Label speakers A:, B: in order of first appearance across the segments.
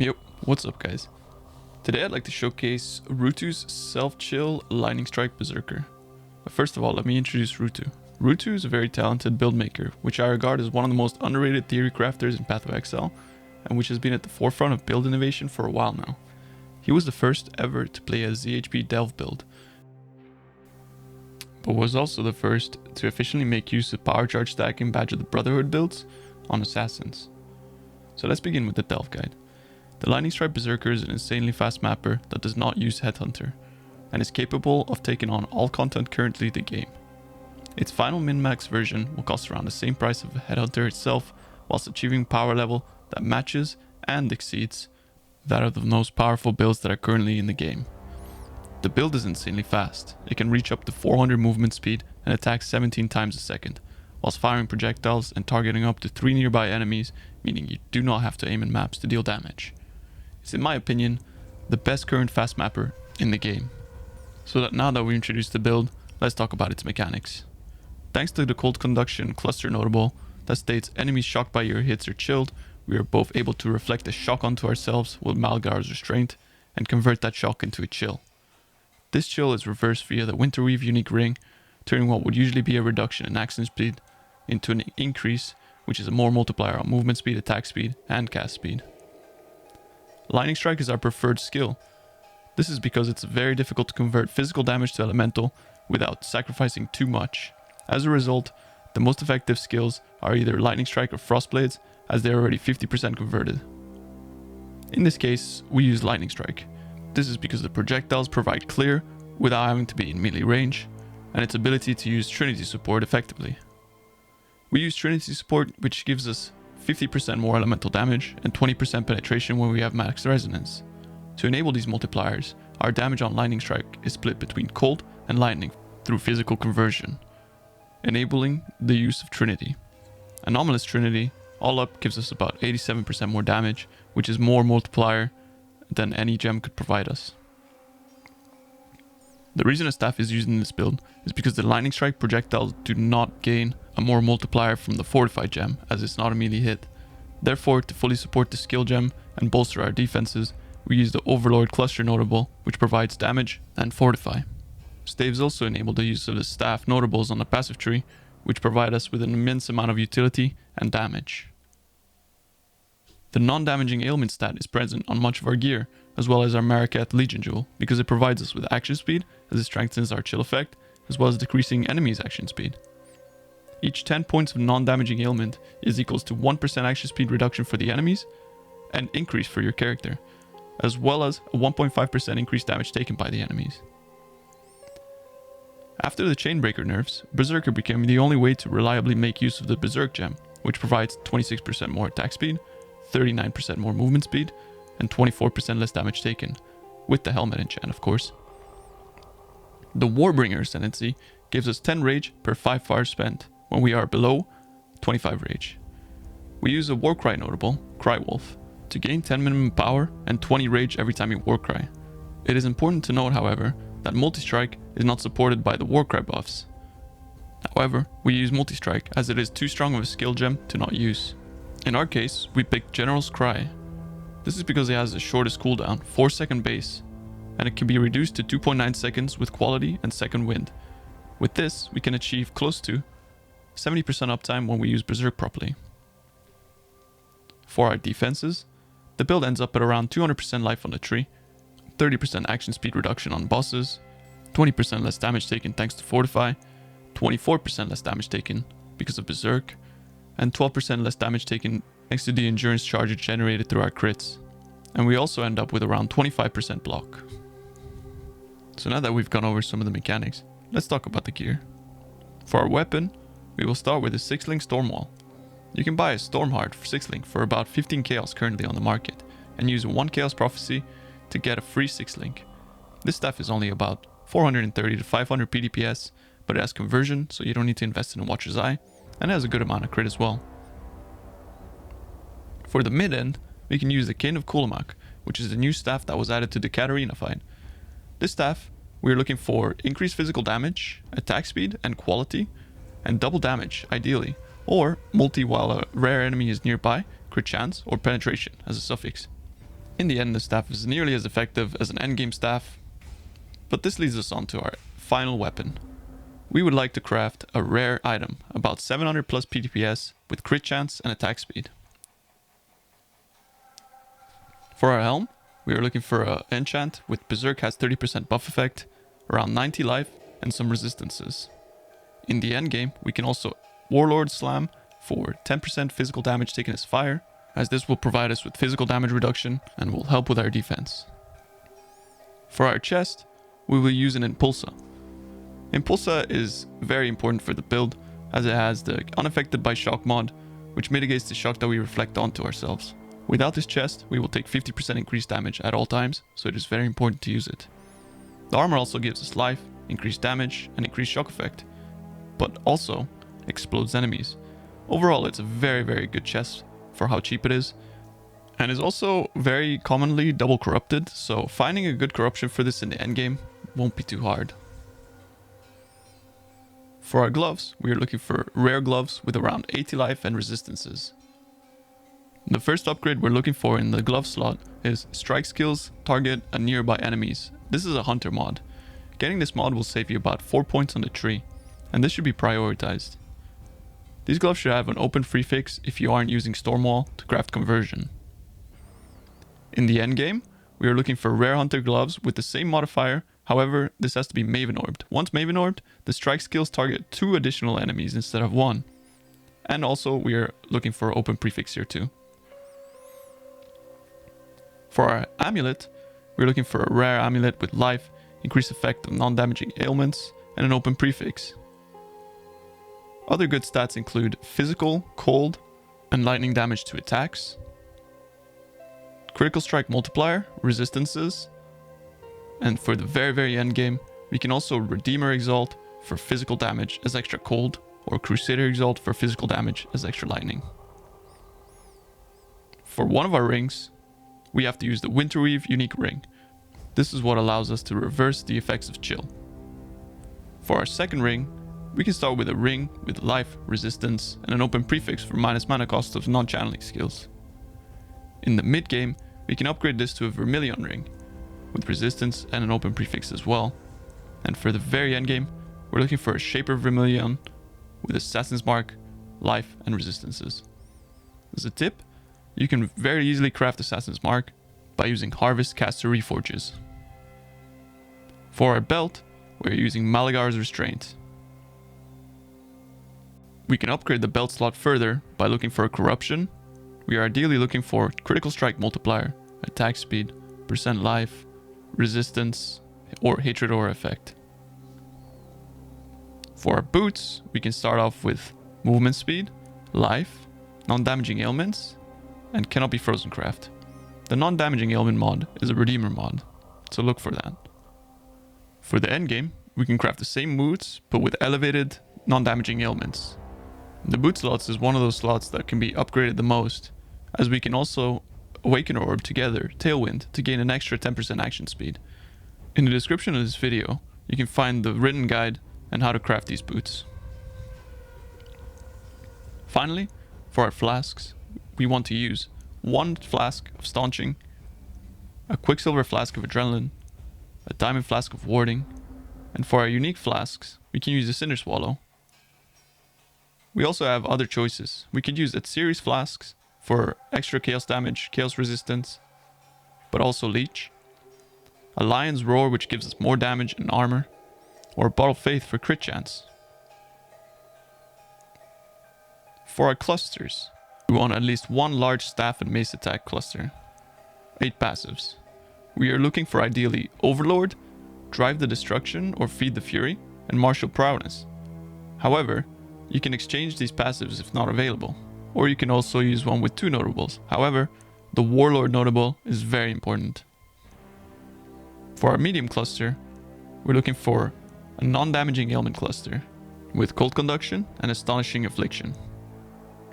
A: Yo, what's up guys? Today I'd like to showcase Ruetoo's Self-Chill Lightning Strike Berserker. But first of all, let me introduce Ruetoo. Ruetoo is a very talented build maker, which I regard as one of the most underrated theory crafters in Path of Exile, and which has been at the forefront of build innovation for a while now. He was the first ever to play a ZHP Delve build, but was also the first to efficiently make use of power charge stacking Badge of the Brotherhood builds on assassins. So let's begin with the Delve guide. The Lightning Strike Berserker is an insanely fast mapper that does not use Headhunter, and is capable of taking on all content currently in the game. Its final min-max version will cost around the same price of Headhunter itself, whilst achieving power level that matches and exceeds that of the most powerful builds that are currently in the game. The build is insanely fast. It can reach up to 400 movement speed and attack 17 times a second, whilst firing projectiles and targeting up to 3 nearby enemies, meaning you do not have to aim in maps to deal damage. It's, in my opinion, the best current fast mapper in the game. So that now that we introduced the build, let's talk about its mechanics. Thanks to the cold conduction cluster notable that states enemies shocked by your hits are chilled, we are both able to reflect the shock onto ourselves with Malgar's restraint and convert that shock into a chill. This chill is reversed via the Winterweave unique ring, turning what would usually be a reduction in action speed into an increase, which is a more multiplier on movement speed, attack speed, and cast speed. Lightning Strike is our preferred skill. This is because it's very difficult to convert physical damage to elemental without sacrificing too much. As a result, the most effective skills are either Lightning Strike or Frostblades, as they are already 50% converted. In this case, we use Lightning Strike. This is because the projectiles provide clear without having to be in melee range, and its ability to use Trinity support effectively. We use Trinity support, which gives us 50% more elemental damage and 20% penetration when we have max resonance. To enable these multipliers, our damage on Lightning Strike is split between cold and lightning through physical conversion, enabling the use of Trinity. Anomalous Trinity all up gives us about 87% more damage, which is more multiplier than any gem could provide us. The reason a staff is used in this build is because the Lightning Strike projectiles do not gain a more multiplier from the Fortified gem, as it's not a melee hit. Therefore, to fully support the skill gem and bolster our defenses, we use the Overlord cluster notable, which provides damage and fortify. Staves also enable the use of the staff notables on the passive tree, which provide us with an immense amount of utility and damage. The non-damaging ailment stat is present on much of our gear, as well as our Marakat Legion Jewel, because it provides us with action speed, as it strengthens our chill effect, as well as decreasing enemies' action speed. Each 10 points of non-damaging ailment is equals to 1% action speed reduction for the enemies, and increase for your character, as well as a 1.5% increased damage taken by the enemies. After the Chainbreaker nerfs, Berserker became the only way to reliably make use of the Berserk gem, which provides 26% more attack speed, 39% more movement speed, and 24% less damage taken, with the helmet enchant of course. The Warbringer Ascendancy gives us 10 rage per 5 fires spent, when we are below 25 rage. We use a Warcry notable, Crywolf, to gain 10 minimum power and 20 rage every time you Warcry. It is important to note, however, that Multi-Strike is not supported by the Warcry buffs. However, we use Multi-Strike as it is too strong of a skill gem to not use. In our case, we picked General's Cry. This is because it has the shortest cooldown, 4-second base, and it can be reduced to 2.9 seconds with quality and second wind. With this, we can achieve close to 70% uptime when we use Berserk properly. For our defenses, the build ends up at around 200% life on the tree, 30% action speed reduction on bosses, 20% less damage taken thanks to Fortify, 24% less damage taken because of Berserk, and 12% less damage taken thanks to the endurance charge generated through our crits. And we also end up with around 25% block. So now that we've gone over some of the mechanics, let's talk about the gear. For our weapon, we will start with a 6-link Stormwall. You can buy a Stormheart for 6-link for about 15 chaos currently on the market, and use 1 chaos prophecy to get a free 6-link. This staff is only about 430 to 500 PDPS, but it has conversion, so you don't need to invest in a Watcher's Eye, and it has a good amount of crit as well. For the mid-end, we can use the Cane of Kulamak, which is the new staff that was added to the Katarina fight. This staff, we are looking for increased physical damage, attack speed and quality, and double damage ideally, or multi while a rare enemy is nearby, crit chance, or penetration as a suffix. In the end, the staff is nearly as effective as an endgame staff, but this leads us on to our final weapon. We would like to craft a rare item, about 700 plus PTPS with crit chance and attack speed. For our helm, we are looking for an enchant with Berserk has 30% buff effect, around 90 life, and some resistances. In the endgame, we can also Warlord Slam for 10% physical damage taken as fire, as this will provide us with physical damage reduction and will help with our defense. For our chest, we will use an Impulsa. Impulsa is very important for the build, as it has the unaffected by shock mod, which mitigates the shock that we reflect onto ourselves. Without this chest, we will take 50% increased damage at all times, so it is very important to use it. The armor also gives us life, increased damage, and increased shock effect, but also explodes enemies. Overall, it's a very good chest for how cheap it is, and is also very commonly double corrupted, so finding a good corruption for this in the endgame won't be too hard. For our gloves, we are looking for rare gloves with around 80 life and resistances. The first upgrade we're looking for in the glove slot is strike skills, target, and nearby enemies. This is a hunter mod. Getting this mod will save you about 4 points on the tree, and this should be prioritized. These gloves should have an open prefix if you aren't using Stormwall to craft conversion. In the endgame, we are looking for rare hunter gloves with the same modifier, however, this has to be Maven Orbed. Once Maven Orbed, the strike skills target 2 additional enemies instead of 1. And also, we are looking for open prefix here too. For our amulet, we're looking for a rare amulet with life, increased effect of non-damaging ailments, and an open prefix. Other good stats include physical, cold, and lightning damage to attacks, critical strike multiplier, resistances, and for the very end game, we can also Redeemer Exalt for physical damage as extra cold, or Crusader Exalt for physical damage as extra lightning. For one of our rings, we have to use the Winterweave unique ring. This is what allows us to reverse the effects of chill. For our second ring, we can start with a ring with life, resistance, and an open prefix for minus mana cost of non-channeling skills. In the mid game, we can upgrade this to a Vermilion ring, with resistance and an open prefix as well. And for the very end game, we're looking for a Shaper Vermilion with Assassin's Mark, life, and resistances. As a tip, you can very easily craft Assassin's Mark by using Harvest Caster Reforges. For our belt, we're using Malagar's Restraint. We can upgrade the belt slot further by looking for a corruption. We are ideally looking for critical strike multiplier, attack speed, percent life, resistance, or hatred aura effect. For our boots, we can start off with movement speed, life, non-damaging ailments, and cannot be frozen craft. The non-damaging ailment mod is a Redeemer mod, so look for that. For the endgame, we can craft the same boots, but with elevated non-damaging ailments. The boot slots is one of those slots that can be upgraded the most, as we can also Awaken Orb together, Tailwind, to gain an extra 10% action speed. In the description of this video, you can find the written guide and how to craft these boots. Finally, for our flasks, we want to use 1 flask of Staunching, a Quicksilver flask of Adrenaline, a Diamond flask of Warding, and for our unique flasks, we can use a Cinder Swallow. We also have other choices. We could use Series flasks for extra chaos damage, chaos resistance, but also leech, a Lion's Roar which gives us more damage and armor, or a Bottle of Faith for crit chance. For our clusters, we want at least 1 large staff and mace attack cluster, 8 passives. We are looking for ideally Overlord, Drive the Destruction or Feed the Fury, and Martial Prowess. However, you can exchange these passives if not available, or you can also use one with 2 notables. However, the Warlord notable is very important. For our medium cluster, we're looking for a non-damaging ailment cluster with Cold Conduction and Astonishing Affliction.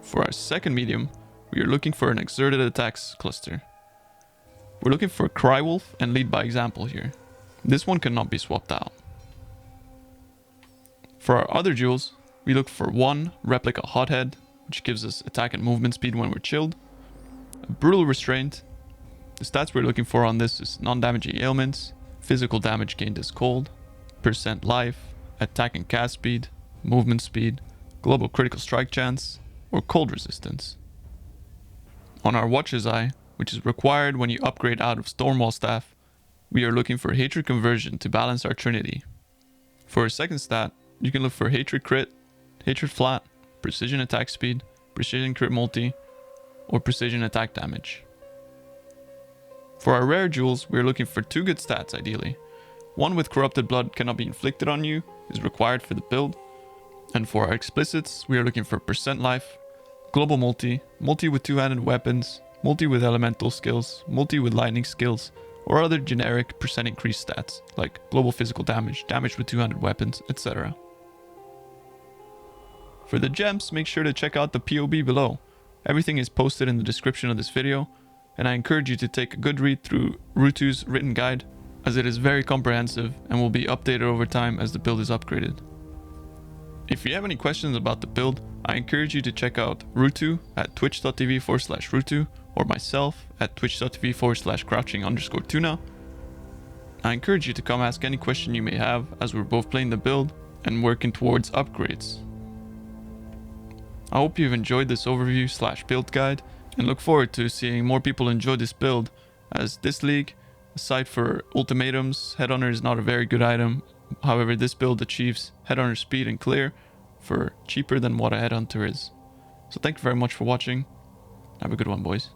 A: For our second medium, we are looking for an exerted attacks cluster. We're looking for Crywolf and Lead by Example here. This one cannot be swapped out. For our other jewels, we look for 1 Replica Hothead, which gives us attack and movement speed when we're chilled, a Brutal Restraint, The stats we're looking for on this is non-damaging ailments, physical damage gained as cold, percent life, attack and cast speed, movement speed, global critical strike chance, or cold resistance. On our Watcher's Eye, which is required when you upgrade out of Stormwall Staff, we are looking for Hatred Conversion to balance our Trinity. For a second stat, you can look for Hatred Crit, Hatred Flat, Precision Attack Speed, Precision Crit Multi, or Precision Attack Damage. For our rare jewels, we are looking for 2 good stats ideally. One with Corrupted Blood cannot be inflicted on you, is required for the build. And for our explicits, we are looking for percent life, global multi, multi with 2-handed weapons, multi with elemental skills, multi with lightning skills, or other generic percent increase stats like global physical damage, damage with 200 weapons, etc. For the gems, make sure to check out the POB below. Everything is posted in the description of this video, and I encourage you to take a good read through Ruetoo's written guide, as it is very comprehensive and will be updated over time as the build is upgraded. If you have any questions about the build, I encourage you to check out Ruetoo at twitch.tv/Ruetoo or myself at twitch.tv/crouching_tuna. I encourage you to come ask any question you may have as we're both playing the build and working towards upgrades. I hope you've enjoyed this overview/build guide and look forward to seeing more people enjoy this build, as this league, aside for ultimatums, Headhunter is not a very good item. However, this build achieves Headhunter speed and clear for cheaper than what a Headhunter is. So thank you very much for watching. Have a good one, boys.